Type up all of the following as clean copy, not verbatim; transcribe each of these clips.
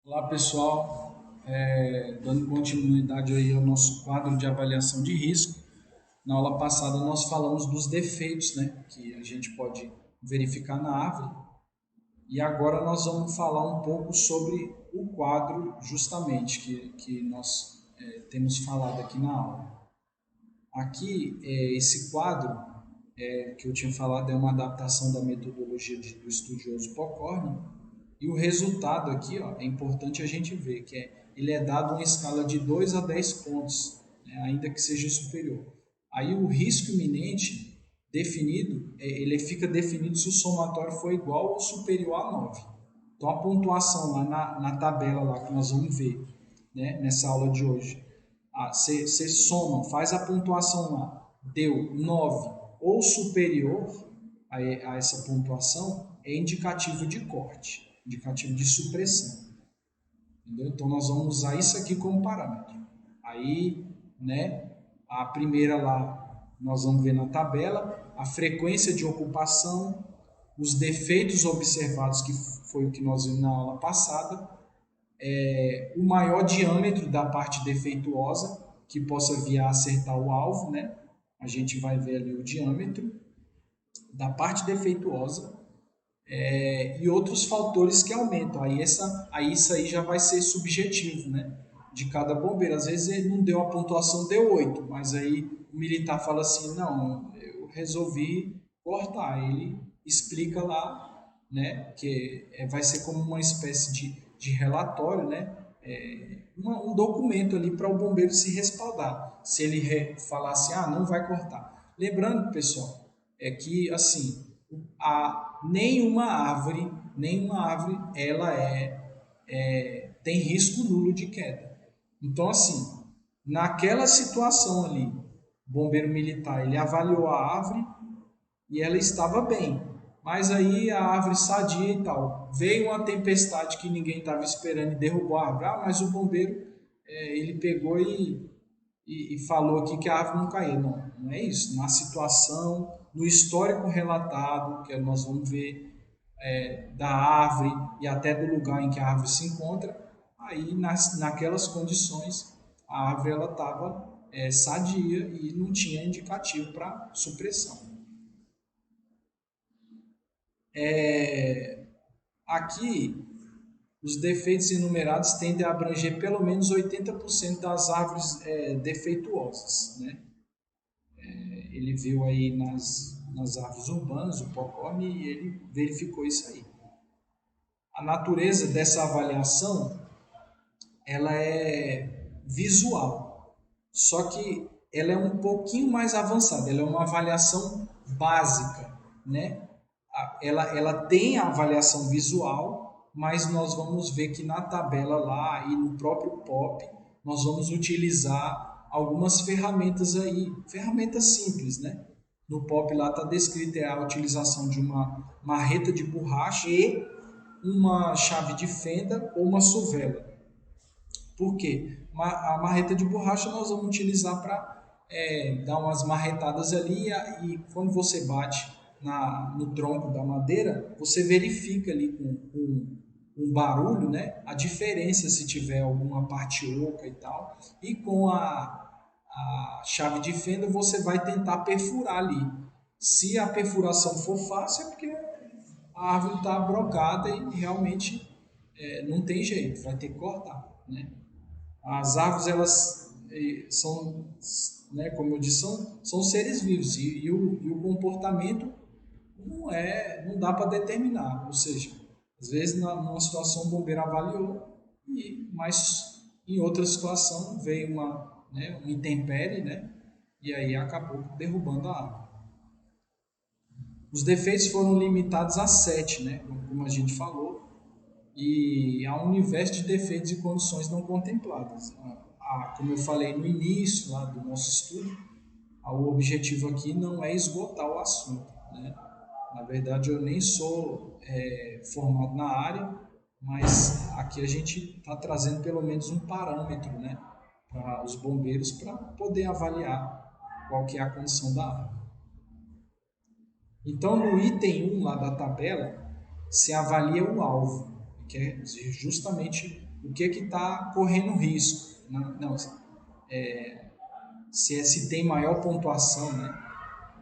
Olá pessoal, dando continuidade aí ao nosso quadro de avaliação de risco. Na aula passada nós falamos dos defeitos, né, que a gente pode verificar na árvore, e agora nós vamos falar um pouco sobre o quadro justamente que nós temos falado aqui na aula. Aqui, esse quadro que eu tinha falado é uma adaptação da metodologia do estudioso Pokorny. E o resultado aqui, ó, é importante a gente ver que ele é dado uma escala de 2 a 10 pontos, né, ainda que seja superior. Aí o risco iminente definido, ele fica definido se o somatório for igual ou superior a 9. Então a pontuação lá na tabela lá que nós vamos ver, né, nessa aula de hoje, você soma, faz a pontuação lá, deu 9 ou superior a essa pontuação, é indicativo de corte, indicativo de supressão. Entendeu? Então nós vamos usar isso aqui como parâmetro. Aí, né, a primeira lá, nós vamos ver na tabela, a frequência de ocupação, os defeitos observados, que foi o que nós vimos na aula passada, o maior diâmetro da parte defeituosa, que possa vir a acertar o alvo, né? A gente vai ver ali o diâmetro da parte defeituosa, e outros fatores que aumentam. Aí isso aí já vai ser subjetivo, né? De cada bombeiro. Às vezes ele não deu a pontuação, deu 8, mas aí o militar fala assim, não, eu resolvi cortar. Ele explica lá, né? Que vai ser como uma espécie de relatório, né? Um documento ali para o bombeiro se respaldar. Se ele falar assim, não vai cortar. Lembrando, pessoal, é que assim, nenhuma árvore ela tem risco nulo de queda. Então, assim, naquela situação ali, o bombeiro militar ele avaliou a árvore e ela estava bem. Mas aí a árvore sadia e tal. Veio uma tempestade que ninguém estava esperando e derrubou a árvore. Mas o bombeiro ele pegou e falou aqui que a árvore não caía. Não, não é isso. Na situação, no histórico relatado, que nós vamos ver da árvore e até do lugar em que a árvore se encontra, aí naquelas condições a árvore ela estava sadia e não tinha indicativo para supressão. Aqui, os defeitos enumerados tendem a abranger pelo menos 80% das árvores defeituosas, né? Ele viu aí nas árvores urbanas, o Pocorni, e ele verificou isso aí. A natureza dessa avaliação, ela é visual, só que ela é um pouquinho mais avançada, ela é uma avaliação básica, né? Ela tem a avaliação visual, mas nós vamos ver que na tabela lá e no próprio POP, nós vamos utilizar algumas ferramentas aí, ferramentas simples, né? No POP lá está descrito a utilização de uma marreta de borracha e uma chave de fenda ou uma suvela. Por quê? A marreta de borracha nós vamos utilizar para dar umas marretadas ali e quando você bate no tronco da madeira, você verifica ali com um barulho, né, a diferença se tiver alguma parte oca e tal. E com a chave de fenda você vai tentar perfurar ali. Se a perfuração for fácil é porque a árvore está brocada e realmente não tem jeito, vai ter que cortar, né? As árvores, elas são, né, como eu disse, são seres vivos e o comportamento não dá para determinar. Ou seja, às vezes numa situação o bombeiro avaliou, mas em outra situação veio uma intempérie, né, e aí acabou derrubando a árvore. Os defeitos foram limitados a 7, né, como a gente falou, e há um universo de defeitos e condições não contempladas. Como eu falei no início lá do nosso estudo, o objetivo aqui não é esgotar o assunto, né? Na verdade, eu nem sou formado na área, mas aqui a gente está trazendo pelo menos um parâmetro, né, para os bombeiros para poder avaliar qual que é a condição da área. Então, no item 1 lá da tabela, se avalia o alvo, que é justamente o que está correndo risco. Não, se tem maior pontuação, né?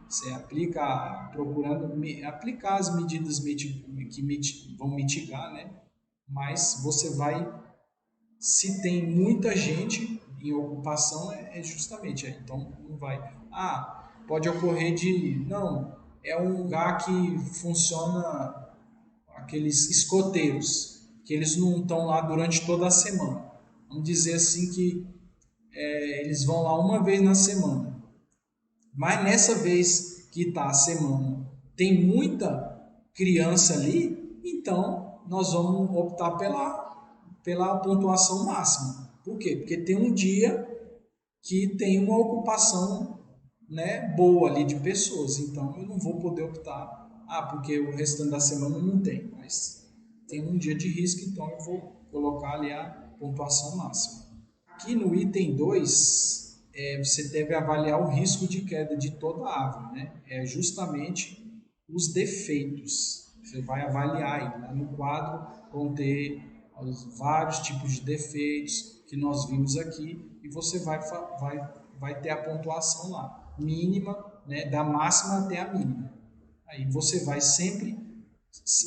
Você aplica, procurando aplicar as medidas que vão mitigar, né? Mas você vai, se tem muita gente em ocupação, justamente, então não vai. Pode ocorrer não, é um lugar que funciona aqueles escoteiros, que eles não estão lá durante toda a semana. Vamos dizer assim que eles vão lá uma vez na semana. Mas nessa vez que está a semana, tem muita criança ali, então nós vamos optar pela pontuação máxima. Por quê? Porque tem um dia que tem uma ocupação, né, boa ali de pessoas, então eu não vou poder optar, porque o restante da semana não tem, mas tem um dia de risco, então eu vou colocar ali a pontuação máxima. Aqui no item 2, você deve avaliar o risco de queda de toda a árvore, né? É justamente os defeitos. Você vai avaliar aí, lá no quadro vão ter os vários tipos de defeitos que nós vimos aqui e você vai ter a pontuação lá, mínima, né, da máxima até a mínima. Aí você vai sempre,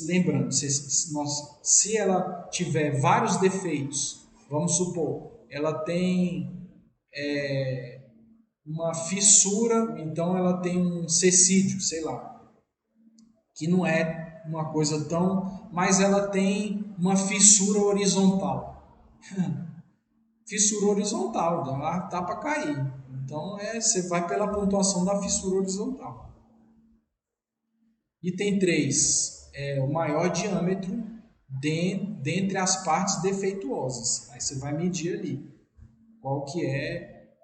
lembrando, se ela tiver vários defeitos, vamos supor, ela tem uma fissura, então ela tem um cecídio, sei lá, que não é uma coisa tão, mas ela tem uma fissura horizontal. Fissura horizontal, ela tá para cair. Então você vai pela pontuação da fissura horizontal. Item 3 é o maior diâmetro dentre as partes defeituosas. Aí você vai medir ali qual que é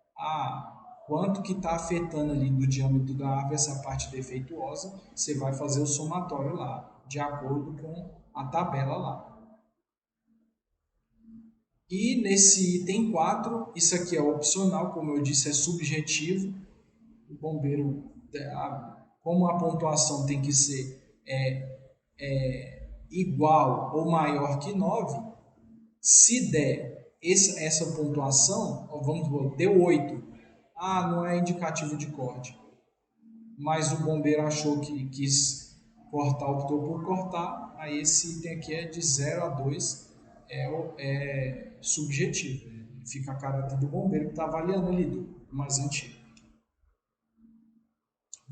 quanto que está afetando ali do diâmetro da árvore essa parte defeituosa. Você vai fazer o somatório lá, de acordo com a tabela lá. E nesse item 4, isso aqui é opcional, como eu disse, é subjetivo. O bombeiro, como a pontuação tem que ser igual ou maior que 9, se der essa pontuação, vamos dizer, deu 8, não é indicativo de corte, mas o bombeiro achou que quis cortar, optou por cortar, aí esse item aqui é de 0 a 2, é subjetivo, fica a caráter do bombeiro que está avaliando ali, do mais antigo,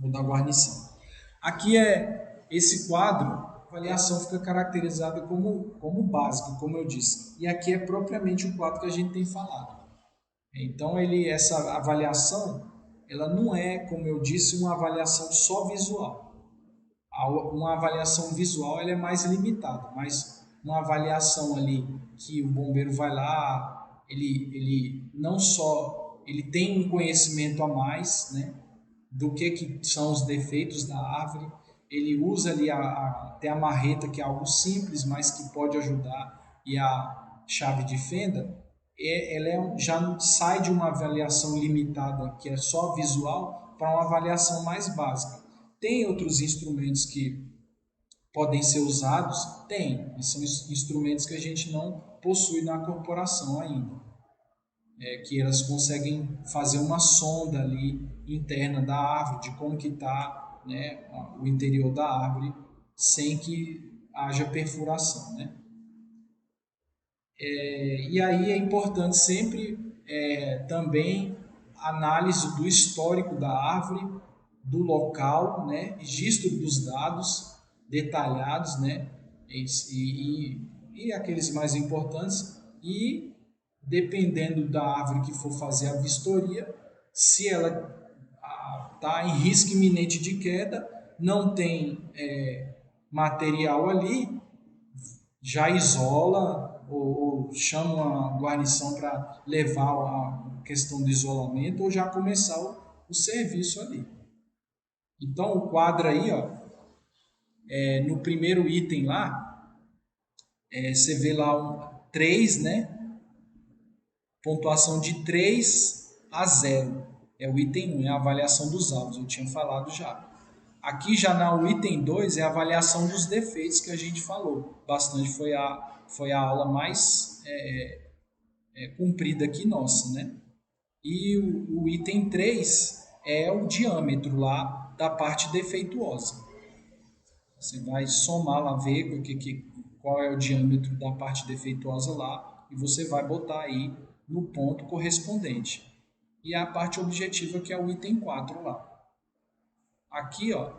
ou da guarnição. Aqui esse quadro, a avaliação fica caracterizada como básico, como eu disse. E aqui é propriamente o quadro que a gente tem falado. Então, essa avaliação, ela não é, como eu disse, uma avaliação só visual. Uma avaliação visual ela é mais limitada, mas uma avaliação ali que o bombeiro vai lá, ele não só ele tem um conhecimento a mais, né, do que são os defeitos da árvore, ele usa ali até a marreta, que é algo simples, mas que pode ajudar, e a chave de fenda, ela já sai de uma avaliação limitada, que é só visual, para uma avaliação mais básica. Tem outros instrumentos que podem ser usados? Tem, e são instrumentos que a gente não possui na corporação ainda. Que elas conseguem fazer uma sonda ali interna da árvore, de como que está, né, o interior da árvore, sem que haja perfuração, né? E aí é importante sempre também análise do histórico da árvore, do local, né, registro dos dados detalhados, né, e aqueles mais importantes, e dependendo da árvore que for fazer a vistoria, se ela está em risco iminente de queda, não tem material ali, já isola ou chama a guarnição para levar a questão do isolamento ou já começar o serviço ali. Então o quadro aí, no primeiro item lá, você vê lá 3, né? Pontuação de 3 a 0. É o item 1, é a avaliação dos alvos, eu tinha falado já. Aqui já no item 2 é a avaliação dos defeitos que a gente falou. Bastante foi a aula mais comprida aqui nossa, né? E o item 3 é o diâmetro lá da parte defeituosa. Você vai somar lá, ver qual é o diâmetro da parte defeituosa lá e você vai botar aí no ponto correspondente. E a parte objetiva que é o item 4 lá. Aqui, ó,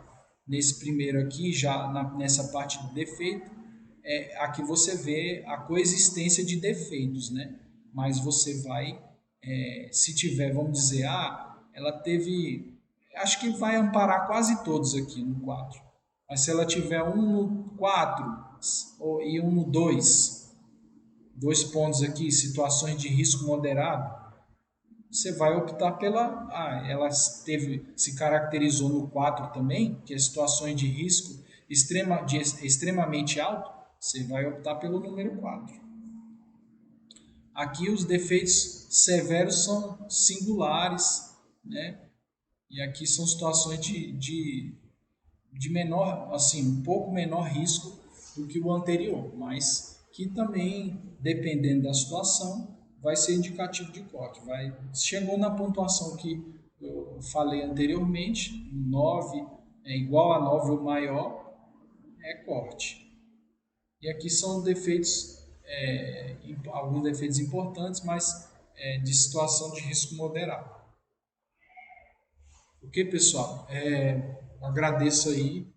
nesse primeiro aqui, já nessa parte do defeito, aqui você vê a coexistência de defeitos, né? Mas você vai, se tiver, vamos dizer, ela teve, acho que vai amparar quase todos aqui no 4. Mas se ela tiver um no 4 e um no 2, dois pontos aqui, situações de risco moderado, você vai optar pela. Ela se caracterizou no 4 também, que é situações de risco extremamente alto, você vai optar pelo número 4. Aqui os defeitos severos são singulares, né? E aqui são situações de menor, assim, um pouco menor risco do que o anterior, mas que também, dependendo da situação, vai ser indicativo de corte. Chegou na pontuação que eu falei anteriormente, 9 é igual a 9 ou maior, é corte. E aqui são defeitos, alguns defeitos importantes, mas de situação de risco moderado. Ok, pessoal? Agradeço aí